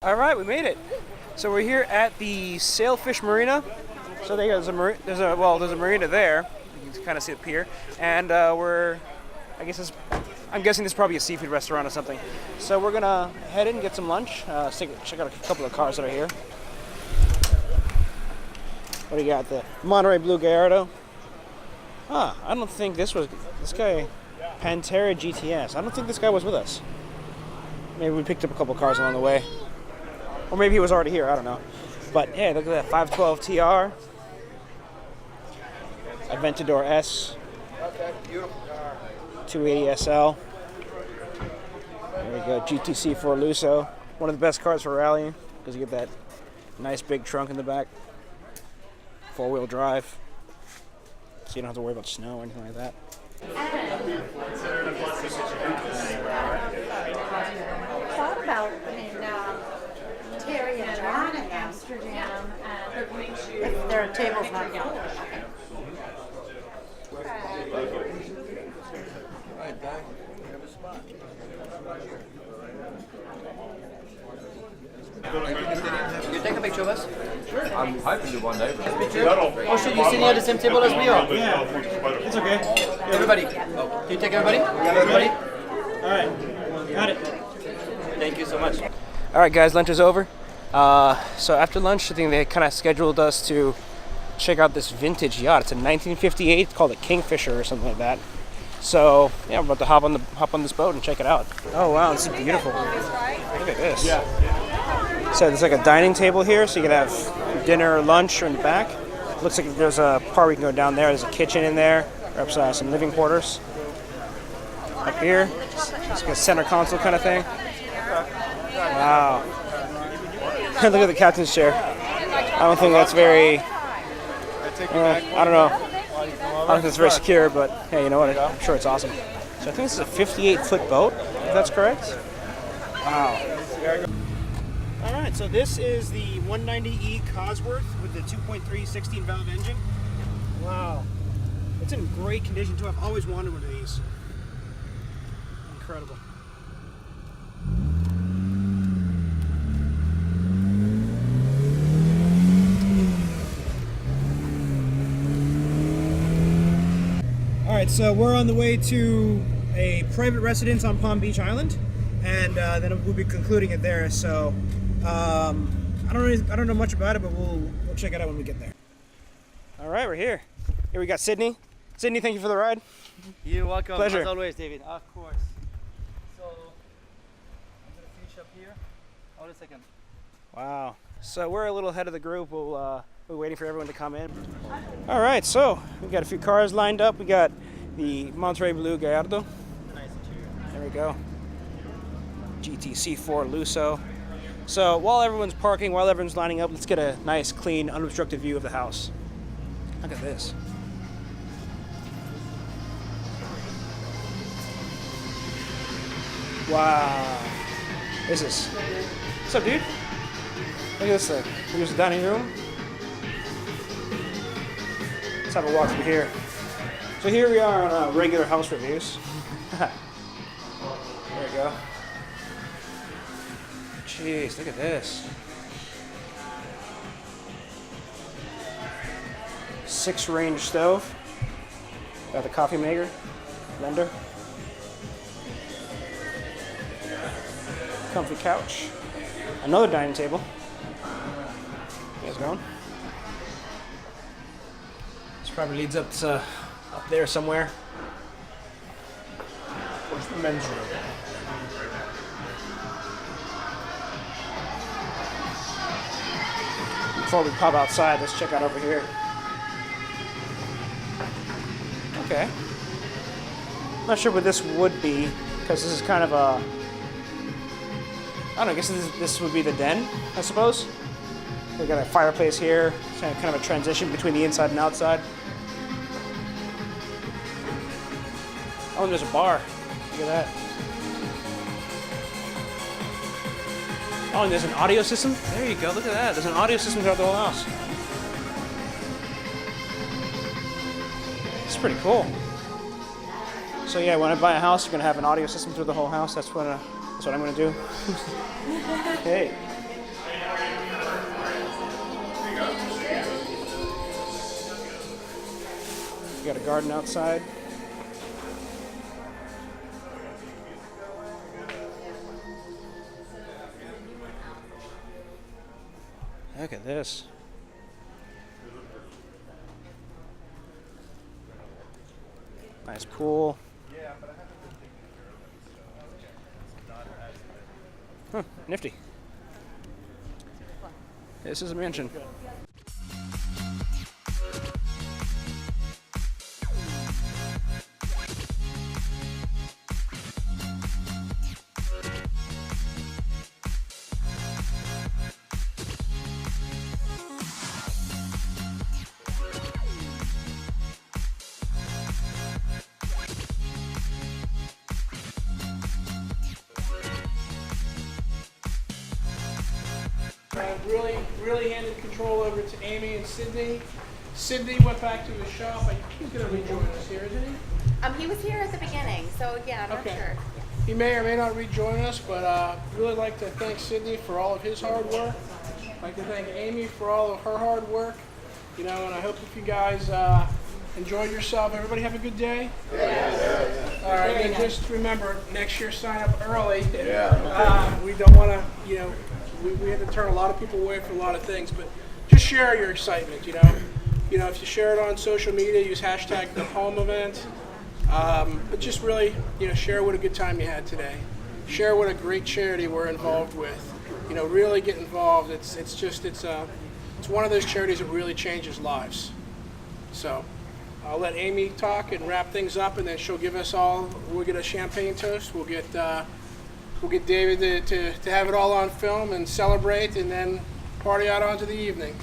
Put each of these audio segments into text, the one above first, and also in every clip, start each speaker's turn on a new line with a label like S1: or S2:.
S1: All right, we made it. So we're here at the Sailfish Marina. So there's a marina there. You can kind of see the pier, and I'm guessing this is probably a seafood restaurant or something. So we're gonna head in and get some lunch. Check out a couple of cars that are here. What do you got? The Monterey Blue Gallardo. I don't think this guy, Pantera GTS. I don't think this guy was with us. Maybe we picked up a couple cars along the way. Or maybe he was already here, I don't know. But yeah, look at that, 512 TR. Aventador S. 280 SL. There we go, GTC 4 Lusso. One of the best cars for rallying, because you get that nice big trunk in the back. 4-wheel drive. So you don't have to worry about snow or anything like that.
S2: Thought about Terry and John in Amsterdam, if their table's not full.
S3: You take a picture of us?
S4: Sure. I'm hoping to one day.
S3: Oh shit, you sitting at the same table as we are?
S1: Yeah, it's okay.
S3: Everybody. Oh, can you take everybody? Everybody?
S1: Alright, got it.
S3: Thank you so much.
S1: Alright guys, lunch is over. So after lunch, I think they kind of scheduled us to check out this vintage yacht. It's a 1958, it's called a Kingfisher or something like that. So yeah, we're about to hop on this boat and check it out. Oh wow, this is beautiful. Look at this. So there's like a dining table here, so you can have dinner or lunch in the back. Looks like there's a part where you can go down there. There's a kitchen in there. Perhaps some living quarters. Up here, it's like a center console kind of thing. Wow. Look at the captain's chair. I don't think that's very, I don't know. I don't think it's very secure, but hey, you know what? I'm sure it's awesome. So I think this is a 58-foot boat, if that's correct. Wow. All right, so this is the 190E Cosworth with the 2.3 16-valve engine. Wow. It's in great condition, too. I've always wanted one of these. Incredible. All right, so we're on the way to a private residence on Palm Beach Island, and then we'll be concluding it there. So I don't know much about it, but we'll check it out when we get there. All right, we're here. Here we got Sydney. Sydney, thank you for the ride.
S3: You're welcome.
S1: Pleasure.
S3: As always, David. Of course. So I'm gonna finish up here. Hold a second.
S1: Wow. So we're a little ahead of the group. We're waiting for everyone to come in. All right, so we've got a few cars lined up. We got the Monterey Blue Gallardo.
S3: Nice interior.
S1: There we go. GTC 4 Lusso. So while everyone's parking, while everyone's lining up, let's get a nice, clean, unobstructed view of the house. Look at this. Wow. What's up, dude? Look at this thing. Here's the dining room. Let's have a walk through here. So here we are on regular house reviews. There we go. Jeez, look at this. 6-range stove. Got the coffee maker, blender. Comfy couch. Another dining table. You guys going? This probably leads up to up there somewhere. Where's the men's room? Before we pop outside, let's check out over here. Okay. Not sure what this would be, because this is kind of a, I don't know, I guess this would be the den, I suppose. We got a fireplace here, kind of a transition between the inside and outside. Oh, and there's a bar. Look at that. Oh, and there's an audio system. There you go, look at that. There's an audio system throughout the whole house. It's pretty cool. So yeah, when I buy a house, you're gonna have an audio system through the whole house. That's what I'm gonna do. Hey. got a garden outside. Look at this. Nice pool. Huh, nifty. This is a mansion.
S5: Really handed control over to Amy and Sydney. Sydney went back to his shop. I think he's going to rejoin us here, isn't he?
S6: He was here at the beginning, so yeah, I'm not sure.
S5: He may or may not rejoin us, but really like to thank Sydney for all of his hard work. I'd like to thank Amy for all of her hard work. You know, and I hope if you guys enjoyed yourself, everybody have a good day. Yeah. All right, and just remember, next year sign up early. Yeah. We don't want to, you know, we had to turn a lot of people away from a lot of things, but just share your excitement, you know. You know, if you share it on social media, use hashtag the Palm event. But just really, you know, share what a good time you had today. Share what a great charity we're involved with. You know, really get involved. It's one of those charities that really changes lives. So I'll let Amy talk and wrap things up, and then she'll give us all. We'll get a champagne toast. We'll get David to have it all on film and celebrate, and then party out onto the evening.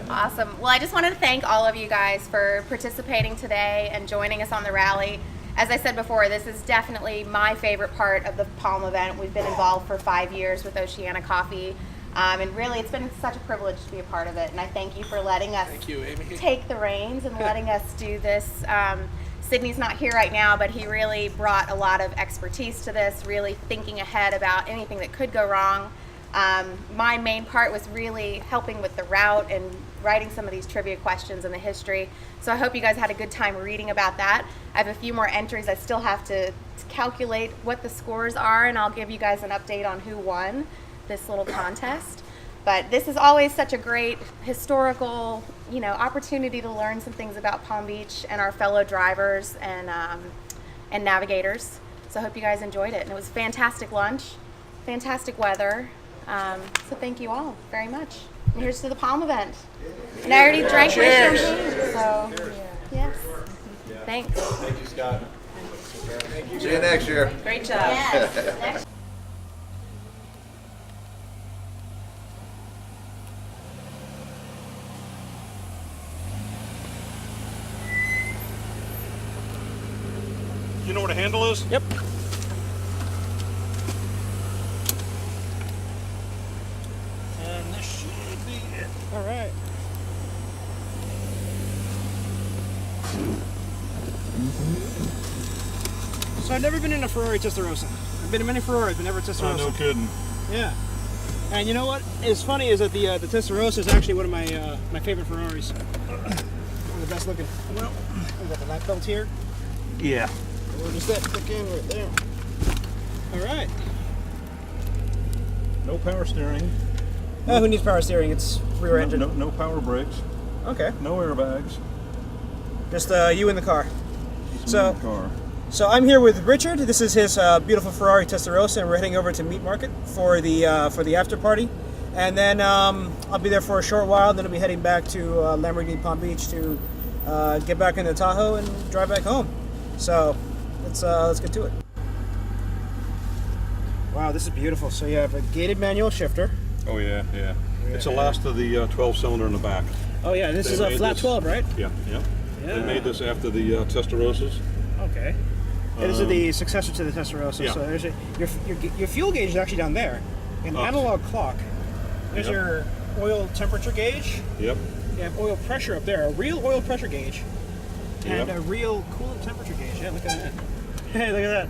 S6: Awesome. Well, I just wanted to thank all of you guys for participating today and joining us on the rally. As I said before, this is definitely my favorite part of the Palm event. We've been involved for 5 years with Oceana Coffee, and really it's been such a privilege to be a part of it, and I thank you for letting us take the reins and letting us do this. Sydney's not here right now, but he really brought a lot of expertise to this, really thinking ahead about anything that could go wrong. My main part was really helping with the route and writing some of these trivia questions and the history. So I hope you guys had a good time reading about that. I have a few more entries. I still have to calculate what the scores are, and I'll give you guys an update on who won this little contest. But this is always such a great historical, you know, opportunity to learn some things about Palm Beach and our fellow drivers and navigators. So I hope you guys enjoyed it. And it was fantastic lunch, fantastic weather. So thank you all very much. And here's to the Palm event. And I already drank my champagne, so yes. Thanks.
S4: Thank you, Scott. See you next year.
S6: Great job. Yes.
S7: You know what a handle is?
S1: Yep.
S7: And this should be it.
S1: All right. So I've never been in a Ferrari Testarossa. I've been in many Ferraris, but never a Testarossa.
S7: Oh, no kidding.
S1: Yeah. And you know what is funny is that the Testarossa is actually one of my my favorite Ferraris. One of the best looking. Well, we've got the lap belt here.
S7: Yeah.
S1: We'll just that click in right there. All right.
S7: No power steering.
S1: Oh, who needs power steering? It's rear engine.
S7: No power brakes.
S1: Okay.
S7: No airbags.
S1: Just you in the car.
S7: Just
S1: So-
S7: me in the car.
S1: So I'm here with Richard. This is his beautiful Ferrari Testarossa, and we're heading over to Meat Market for the after party. And then I'll be there for a short while. Then I'll be heading back to Lamborghini Palm Beach to get back into Tahoe and drive back home. So let's get to it. Wow, this is beautiful. So you have a gated manual shifter.
S7: Oh, yeah. It's the last of the 12-cylinder in the back.
S1: Oh yeah, this
S7: They
S1: is a
S7: made
S1: flat
S7: this-
S1: 12, right?
S7: Yeah.
S1: Yeah.
S7: They made this after the Testarossas.
S1: Okay. And this is the successor to the Testarossa.
S7: Yeah.
S1: So there's your fuel gauge is actually down there. An analog clock. There's
S7: Yep.
S1: your oil temperature gauge.
S7: Yep.
S1: You have oil pressure up there, a real oil pressure gauge, and
S7: Yep.
S1: a real coolant temperature gauge. Yeah, look at that. Hey, look at that.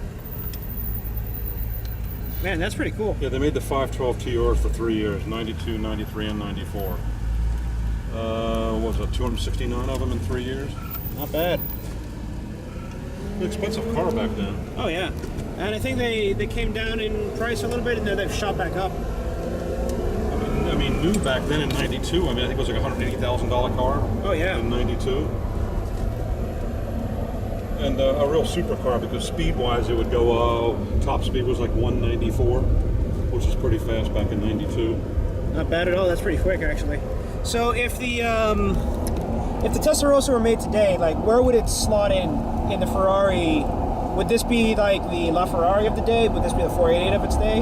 S1: Man, that's pretty cool.
S7: Yeah, they made the 512 TRs for 3 years, 92, 93, and 94. What was it, 269 of them in 3 years?
S1: Not bad.
S7: An expensive car back then.
S1: Oh yeah, and I think they came down in price a little bit, and then they've shot back up.
S7: I mean, new back then in '92. I mean, I think it was like a $180,000 car.
S1: Oh yeah.
S7: In '92. And a real supercar because speed-wise, it would go. Top speed was like 194, which is pretty fast back in '92.
S1: Not bad at all. That's pretty quick, actually. So if the Testarossa were made today, like where would it slot in the Ferrari? Would this be like the LaFerrari of the day? Would this be the 488 of its day?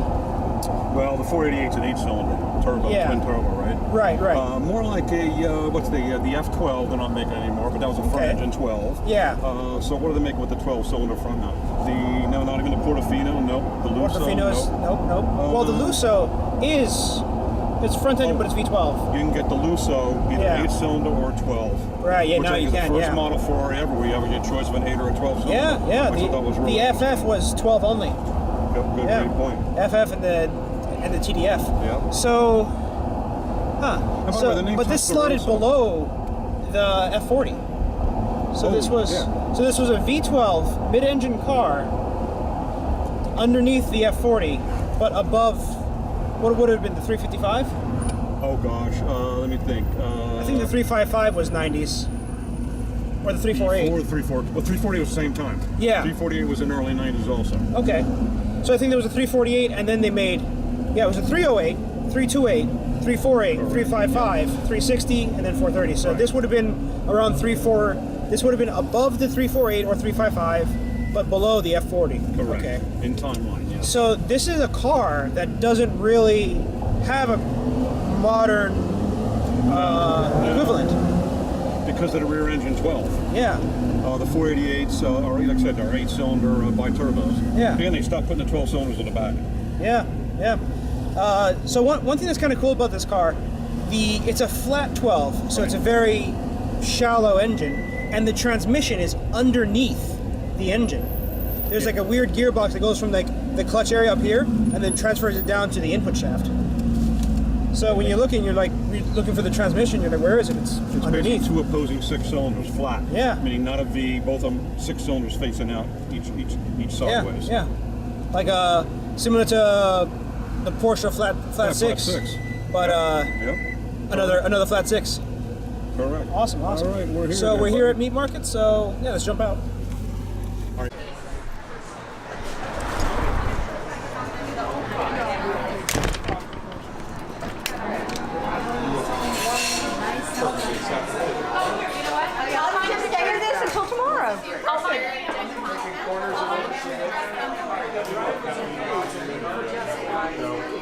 S7: Well, the 488's an 8-cylinder turbo,
S1: Yeah.
S7: twin turbo, right?
S1: Right.
S7: More like a what's the F12? They're not making it anymore, but that was a front
S1: Okay.
S7: engine 12.
S1: Yeah.
S7: So what do they make with the 12-cylinder front now? No, not even the Portofino. No, the Lusso.
S1: Portofino's
S7: Nope.
S1: nope. Well, the Lusso it's front engine, but it's V12.
S7: You can get the Lusso either
S1: Yeah.
S7: 8-cylinder or 12.
S1: Right. Yeah.
S7: Which
S1: Now
S7: I
S1: you
S7: think is
S1: can.
S7: the first
S1: Yeah.
S7: model Ferrari ever where you have your choice of an 8 or a 12-cylinder.
S1: Yeah.
S7: Which I thought was really
S1: The FF was 12 only.
S7: Yep, good,
S1: Yeah.
S7: great point.
S1: FF and the TDF.
S7: Yeah.
S1: So,
S7: by the way,
S1: So,
S7: the name
S1: but this
S7: Testarossa.
S1: slotted below the F40. So this was a V12 mid-engine car underneath the F40, but above what would have been the 355?
S7: Oh gosh, let me think.
S1: I think the 355 was 90s, or the 348.
S7: Or the 340. Well, 340 was the same time.
S1: Yeah.
S7: 348 was in the early 90s also.
S1: Okay, so I think there was a 348, and then they made, it was a 308, 328, 348, 355, 360, and then 430. So this would have been around 34. This would have been above the 348 or 355, but below the F40.
S7: Correct.
S1: Okay.
S7: In timeline, yes.
S1: So this is a car that doesn't really have a modern equivalent.
S7: Because of the rear engine 12.
S1: Yeah.
S7: The 488s, are, like I said, are 8-cylinder biturbos.
S1: Yeah.
S7: And they stopped putting the 12 cylinders in the back.
S1: Yeah. So one thing that's kind of cool about this car, it's a flat 12, so it's a very shallow engine, and the transmission is underneath the engine. There's like a weird gearbox that goes from like the clutch area up here, and then transfers it down to the input shaft. So when you're looking for the transmission, you're like, where is it? It's underneath.
S7: Basically two opposing 6 cylinders flat.
S1: Yeah.
S7: Meaning not a V, both of them 6 cylinders facing out each sideways.
S1: Yeah. Like similar to the Porsche flat
S7: Flat
S1: 6.
S7: 6.
S1: But
S7: Yep.
S1: another flat 6.
S7: Correct.
S1: Awesome.
S7: All right, we're here.
S1: So we're here at Meat Market, so yeah, let's jump out.
S7: All right.
S2: I'll just stay with this until tomorrow.
S5: Corners of it.